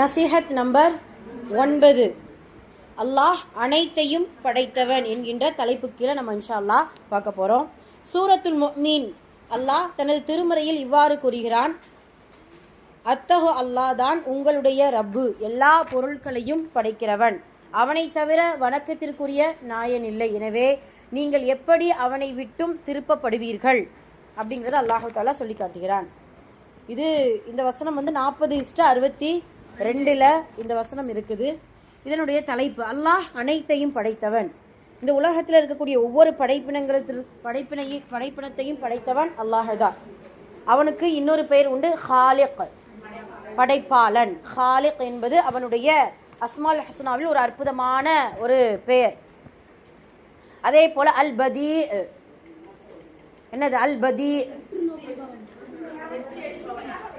நசீஹத் number 9. அல்லாஹ் அனைத்தையும் படைத்தவன் என்கின்ற தலைப்பு கீழே நம்ம இன்ஷா அல்லாஹ் பார்க்க போகிறோம். சூரத்துல் முஃமின் அல்லாஹ் தனது திருமறையில் இவ்வாறு கூறுகிறான், அத்தஹு அல்லாஹ் தான் உங்களுடைய ரப்பு, எல்லா பொருட்களையும் படைக்கிறவன், அவனை தவிர வணக்கத்திற்குரிய நாயன் இல்லை, எனவே நீங்கள் எப்படி அவனை விட்டும் திருப்பப்படுவீர்கள் அப்படிங்கிறத அல்லாஹு தாலா சொல்லி காட்டுகிறான். இந்த வசனம் 40:62 இந்த வசனம் இருக்குது. இதனுடைய தலைப்பு அல்லாஹ் அனைத்தையும் படைத்தவன். இந்த உலகத்தில் இருக்கக்கூடிய ஒவ்வொரு படைப்பினத்தையும் படைத்தவன் அல்லாஹ் தான். அவனுக்கு இன்னொரு பெயர் உண்டு, ஹாலிக், படைப்பாளன். ஹாலிக் என்பது அவனுடைய அஸ்மால் ஹஸ்னாவில் ஒரு அற்புதமான ஒரு பெயர். அதே போல அல் பதி, என்னது அல் பதி,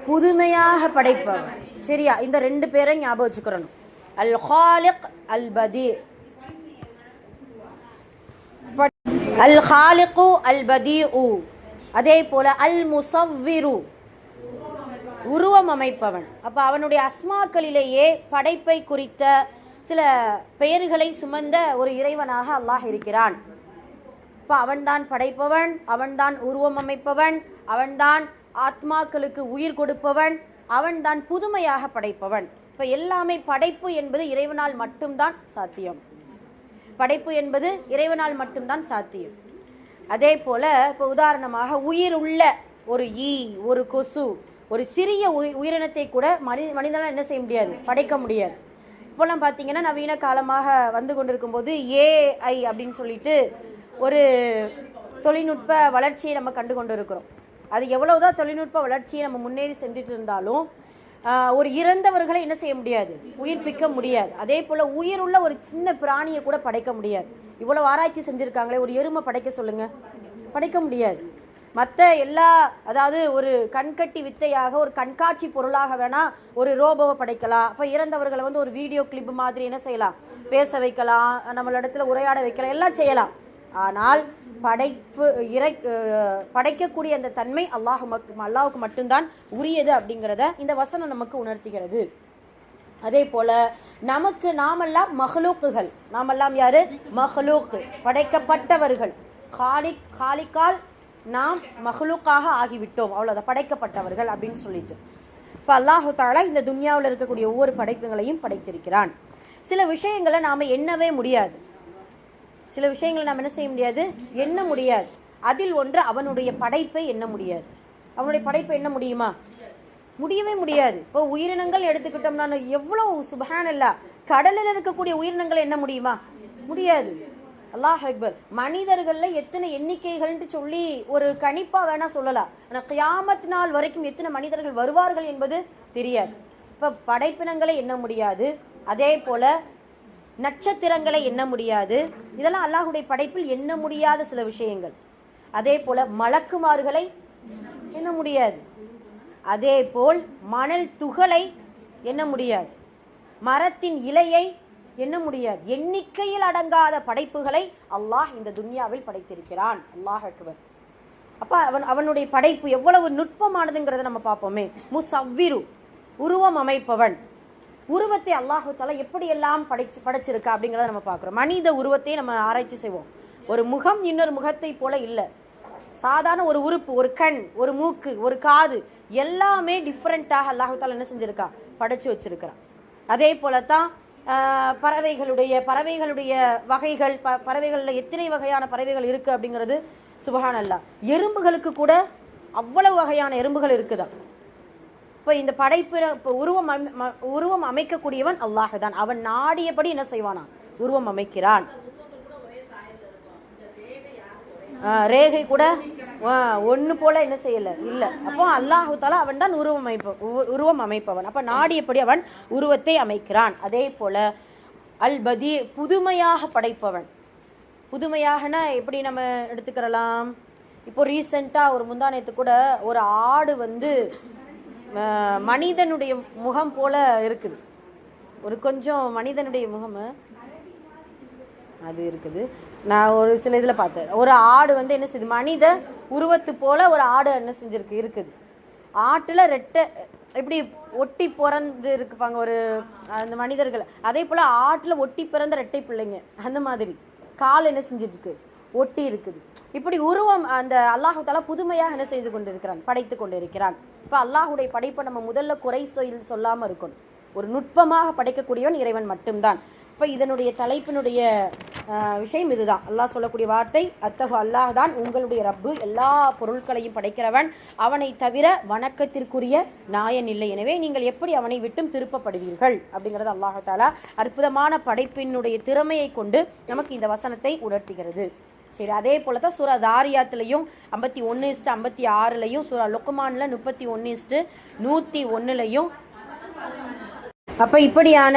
புதுமையாக படைப்பவன். சரியா? இந்த 2 பேரை ஞாபகம் வச்சுக்கிறணும், அல் ஹாலிக் அல் பதி. அல் ஹாலிகு அல் பதிஉ, அதே போல அல் முசவ்விரு, உருவம் அமைப்பவன். அப்ப அவனுடைய அஸ்மாக்களிலேயே படைப்பை குறித்த சில பெயர்களை சுமந்த ஒரு இறைவனாக அல்லாஹ் இருக்கிறான். இப்போ அவன்தான் படைப்பவன், அவன்தான் உருவம் அமைப்பவன், அவன்தான் ஆத்மாக்களுக்கு உயிர் கொடுப்பவன், அவன்தான் புதுமையாக படைப்பவன். இப்போ எல்லாமே படைப்பு என்பது இறைவனால் மட்டும்தான் சாத்தியம். படைப்பு என்பது இறைவனால் மட்டும்தான் சாத்தியம். அதே போல இப்போ உதாரணமாக உயிர் உள்ள ஒரு ஈ, ஒரு கொசு, ஒரு சிறிய உயிரினத்தை கூட மனிதனால் என்ன செய்ய முடியாது, படைக்க முடியாது. இப்போலாம் பார்த்தீங்கன்னா நவீன காலமாக வந்து கொண்டிருக்கும் போது ஏஐ அப்படின்னு சொல்லிட்டு ஒரு தொழில்நுட்ப வளர்ச்சியை நம்ம கண்டு கொண்டு இருக்கிறோம். அது எவ்வளவுதான் தொழில்நுட்ப வளர்ச்சியை நம்ம முன்னேறி சென்றுட்டு இருந்தாலும் ஒரு இறந்தவர்களை என்ன செய்ய முடியாது, உயிர்ப்பிக்க முடியாது. அதே போல் உயிர் உள்ள ஒரு சின்ன பிராணியை கூட படைக்க முடியாது. இவ்வளவு ஆராய்ச்சி செஞ்சுருக்காங்களே, ஒரு எருமை படைக்க சொல்லுங்க, படைக்க முடியாது. மற்ற எல்லா, அதாவது ஒரு கண்கட்டி வித்தையாக, ஒரு கண்காட்சி பொருளாக வேணா ஒரு ரோபோவை படைக்கலாம். அப்போ இறந்தவர்களை வந்து ஒரு வீடியோ கிளிப் மாதிரி என்ன செய்யலாம், பேச வைக்கலாம், நம்மளிடத்துல உரையாட வைக்கலாம், எல்லாம் செய்யலாம். ஆனால் படைக்கக்கூடிய அந்த தன்மை அல்லாஹுக்கு மட்டும்தான் உரியது அப்படிங்கிறத இந்த வசனம் நமக்கு உணர்த்துகிறது. அதே போல நமக்கு நாமெல்லாம் மஹ்லூக்குகள். நாமெல்லாம் யாரு? மஹ்லூக், படைக்கப்பட்டவர்கள். காலிக்கால் நாம் மஹ்லூக்காக ஆகிவிட்டோம், அவ்வளோதான், படைக்கப்பட்டவர்கள் அப்படின்னு சொல்லிட்டு. இப்போ அல்லாஹு தஆலா இந்த துன்யாவில் இருக்கக்கூடிய ஒவ்வொரு படைப்புகளையும் படைத்திருக்கிறான். சில விஷயங்களை நாம் எண்ணவே முடியாது, சில விஷயங்களை நாம் என்ன செய்ய முடியாது, எண்ண முடியாது. அதில் ஒன்று அவனுடைய படைப்பை எண்ண முடியாது. அவனுடைய படைப்பை எண்ண முடியுமா? முடியவே முடியாது. இப்போ உயிரினங்கள் எடுத்துக்கிட்டோம்னா எவ்வளவு சுப்ஹானல்லாஹ், கடலில் இருக்கக்கூடிய உயிரினங்களை எண்ண முடியுமா? முடியாது. அல்லாஹ் அக்பர். மனிதர்களில் எத்தனை எண்ணிக்கைகள்னு சொல்லி ஒரு கணிப்பா வேணா சொல்லலாம், ஆனால் கியாமத் நாள் வரைக்கும் எத்தனை மனிதர்கள் வருவார்கள் என்பது தெரியாது. இப்போ படைப்பினங்களை எண்ண முடியாது. அதே போல நட்சத்திரங்களை எண்ண முடியாது. இதெல்லாம் அல்லாஹுடைய படைப்பில் எண்ண முடியாத சில விஷயங்கள். அதே போல மலக்குமார்களை எண்ண முடியாது. அதே போல் மணல் துகளை எண்ண முடியாது. மரத்தின் இலையை எண்ண முடியாது. எண்ணிக்கையில் அடங்காத படைப்புகளை அல்லாஹ் இந்த துன்யாவில் படைத்திருக்கிறான். அல்லாஹ் அக்பர். அப்ப அவனுடைய படைப்பு எவ்வளவு நுட்பமானதுங்கிறத நம்ம பார்ப்போமே. முசவ்விரு, உருவம் அமைப்பவன். உருவத்தை அல்லாஹு தஆலா எப்படியெல்லாம் படைச்சிருக்கா அப்படிங்கிறத நம்ம பார்க்குறோம். மனித உருவத்தை நம்ம ஆராய்ச்சி செய்வோம். ஒரு முகம் இன்னொரு முகத்தை போல இல்லை. சாதாரண ஒரு உறுப்பு, ஒரு கண், ஒரு மூக்கு, ஒரு காது, எல்லாமே டிஃப்ரெண்ட்டாக அல்லாஹு தஆலா என்ன செஞ்சிருக்கா, படைச்சு வச்சிருக்கிறான். அதே போலத்தான் பறவைகளுடைய வகைகள், பறவைகளில் எத்தனை வகையான பறவைகள் இருக்குது அப்படிங்கிறது சுப்ஹானல்லாஹ். எறும்புகளுக்கு கூட அவ்வளவு வகையான எறும்புகள் இருக்குதா. இப்போ இந்த படைப்பு உருவம் அமைக்கக்கூடியவன் அல்லாஹ் தான். அவன் நாடியபடி என்ன செய்வானா, உருவம் அமைக்கிறான். ரேகை கூட ஒன்று போல என்ன செய்யல இல்லை. அப்போ அல்லாஹு தஆலா அவன் தான் உருவம் அமைப்பவன். அப்போ நாடியபடி அவன் உருவத்தை அமைக்கிறான். அதே போல அல் பதி, புதுமையாக படைப்பவன். புதுமையாகனா எப்படி நம்ம எடுத்துக்கிறலாம், இப்போ ரீசெண்டாக ஒரு முந்தானத்து கூட ஒரு ஆடு வந்து மனிதனுடைய முகம் போல இருக்குது. ஒரு கொஞ்சம் மனிதனுடைய முகம் அது இருக்குது. நான் ஒரு சில இதில் பார்த்தேன், ஒரு ஆடு வந்து என்ன செய்யுது, மனித உருவத்து போல ஒரு ஆடு என்ன செஞ்சிருக்கு இருக்குது. ஆட்டில் ரெட்டை எப்படி ஒட்டி பிறந்து இருப்பாங்க ஒரு அந்த மனிதர்கள், அதே போல் ஆட்டில் ஒட்டி பிறந்த ரெட்டை பிள்ளைங்க அந்த மாதிரி கால் என்ன செஞ்சிருக்கு, ஒட்டி இருக்குது. இப்படி உருவம் அந்த அல்லாஹு தாலா புதுமையாக என்ன செய்து கொண்டிருக்கிறான், படைத்து கொண்டிருக்கிறான். இப்போ அல்லாஹுடைய படைப்பை நம்ம முதல்ல குறை சொல்லாமல் இருக்கணும். ஒரு நுட்பமாக படைக்கக்கூடியவன் இறைவன் மட்டும்தான். இப்போ இதனுடைய தலைப்பினுடைய விஷயம் இதுதான். அல்லாஹ் சொல்லக்கூடிய வார்த்தை, அத்தகு அல்லாஹ் தான் உங்களுடைய ரப்பு, எல்லா பொருட்களையும் படைக்கிறவன், அவனை தவிர வணக்கத்திற்குரிய நாயன் இல்லை, எனவே நீங்கள் எப்படி அவனை விட்டும் திருப்பப்படுவீர்கள் அப்படிங்கிறது அல்லாஹ் தாலா அற்புதமான படைப்பினுடைய திறமையை கொண்டு நமக்கு இந்த வசனத்தை உணர்த்துகிறது. சரி, அதே போல தான் சூரா தாரியாத்துலையும் 51:56, சூரா லுக்மானில் 31:101. அப்போ இப்படியான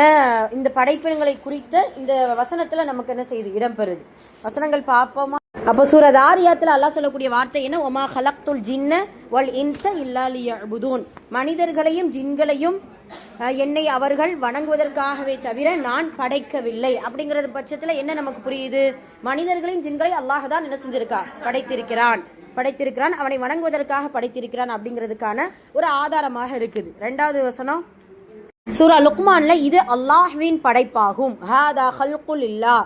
இந்த படைப்பினங்களை குறித்து இந்த வசனத்தில் நமக்கு என்ன செய்யுது, இடம்பெறுது. வசனங்கள் பார்ப்போமா? அப்போ சூரா தாரியாத்தில் அல்லாஹ் சொல்லக்கூடிய வார்த்தை என்ன, ஒமா ஹலக்துல் ஜின்ன வல் இன்ச இல்லா லியஅ்புதூன், மனிதர்களையும் ஜின்களையும் என்னை அவர்கள் வணங்குவதற்காகவே தவிர நான் படைக்கவில்லை. அப்படிங்கிறது பட்சத்தில் என்ன நமக்கு புரியுது, மனிதர்களையும் ஜின்களை அல்லாஹ் தான் என்ன செஞ்சிருக்கா, படைத்திருக்கிறான், அவனை வணங்குவதற்காக படைத்திருக்கிறான் அப்படிங்கிறதுக்கான ஒரு ஆதாரமாக இருக்குது. 2வது வசனம் சூரா லுக்மான்ல, இது அல்லாஹ்வின் படைப்பாகும், ஹாதா ஹல்குலில்லாஹ்,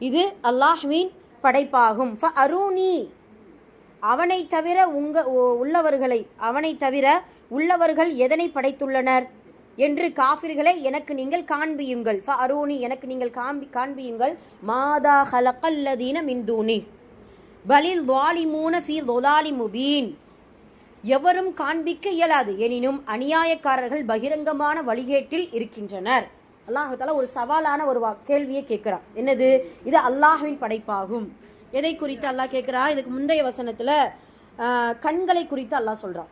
இது அல்லாஹ்வின் படைப்பாகும், ஃபஅரூனி, அவனை தவிர அவனை தவிர உள்ளவர்கள் எதனை படைத்துள்ளனர் என்று காஃபிர்களை எனக்கு நீங்கள் காண்பியுங்கள், ஃபஅரூனி, எனக்கு நீங்கள் காண்பியுங்கள், மாதா ஹலகல்லதீன மின் தூனி பலில் ظالمون ஃபீ ضلال முபீன், எவரும் காண்பிக்க இயலாது, எனினும் அநியாயக்காரர்கள் பகிரங்கமான வழிகேட்டில் இருக்கின்றனர். அல்லாஹு தஆலா ஒரு சவாலான ஒரு கேள்வியை கேட்கிறான். என்னது, இது அல்லாஹ்வின் படைப்பாகும். எதை குறித்து அல்லாஹ் கேட்கிறா, இதுக்கு முந்தைய வசனத்துல கண்களை குறித்து அல்லாஹ் சொல்றான்.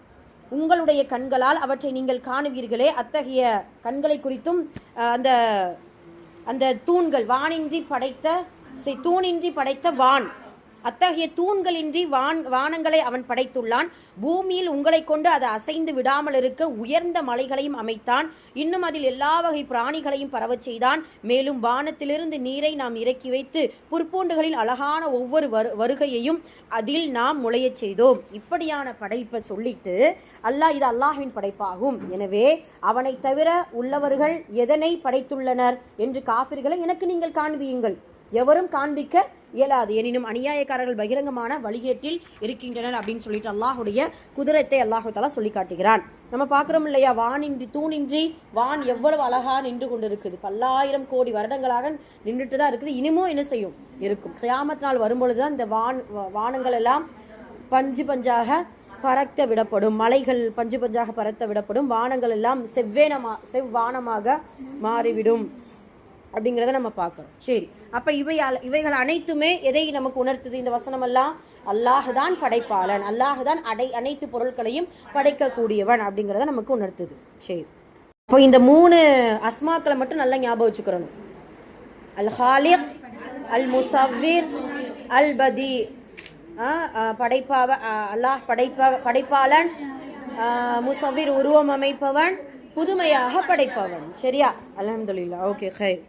உங்களுடைய கண்களால் அவற்றை நீங்கள் காணுவீர்களே, அத்தகைய கண்களை குறித்தும் அந்த தூண்கள், தூணின்றி படைத்த வான், அத்தகைய தூண்களின்றி வானங்களை அவன் படைத்துள்ளான். பூமியில் உங்களை கொண்டு அதை அசைந்து விடாமல் இருக்க உயர்ந்த மலைகளையும் அமைத்தான். இன்னும் அதில் எல்லா வகை பிராணிகளையும் பரவச் செய்தான். மேலும் வானத்திலிருந்து நீரை நாம் இறக்கி வைத்து புற்பூண்டுகளின் அழகான ஒவ்வொரு வருகையையும் அதில் நாம் முளையச் செய்தோம். இப்படியான படைப்பை சொல்லிட்டு அல்லாஹ் இது அல்லாஹ்வின் படைப்பாகும், எனவே அவனை தவிர உள்ளவர்கள் எதனை படைத்துள்ளனர் என்று காஃபிர்களை எனக்கு நீங்கள் காண்பியுங்கள், எவரும் காண்பிக்க இயலாது, எனினும் அநியாயக்காரர்கள் பகிரங்கமான வழிகேட்டில் இருக்கின்றனர் அப்படின்னு சொல்லிட்டு அல்லாஹுடைய குதிரத்தை அல்லாஹு தஆலா சொல்லி காட்டுகிறான். நம்ம பார்க்குறோம் இல்லையா, தூணின்றி வான் எவ்வளவு அழகா நின்று கொண்டு இருக்குது, பல்லாயிரம் கோடி வருடங்களாக நின்றுட்டு தான் இருக்குது, இனிமும் என்ன செய்யும், இருக்கும். கியாமத் நாள் வரும்பொழுதுதான் இந்த வானங்கள் எல்லாம் பஞ்சு பஞ்சாக பறக்க விடப்படும், மலைகள் பஞ்சு பஞ்சாக பறக்க விடப்படும், வானங்கள் எல்லாம் செவ்வானமாக மாறிவிடும் அப்படிங்கிறத நம்ம பார்க்குறோம். சரி, அப்போ இவைகள் அனைத்துமே எதை நமக்கு உணர்த்துது, இந்த வசனம் எல்லாம் அல்லாஹ் தான் படைப்பாளன், அல்லாஹ் தான் அனைத்து பொருட்களையும் படைக்கக்கூடியவன் அப்படிங்கிறத நமக்கு உணர்த்துது. சரி, இப்போ இந்த 3 அஸ்மாக்களை மட்டும் நல்லா ஞாபகம் வச்சுக்கிறணும். அல் ஹாலிக், அல் முசவ்விர், அல் பதி, அல்லாஹ் படைப்பாளன், முசவ்விர் உருவம் அமைப்பவன், புதுமையாக படைப்பவன். சரியா? அல்ஹம்துலில்லாஹ். ஓகே, ஹைர்.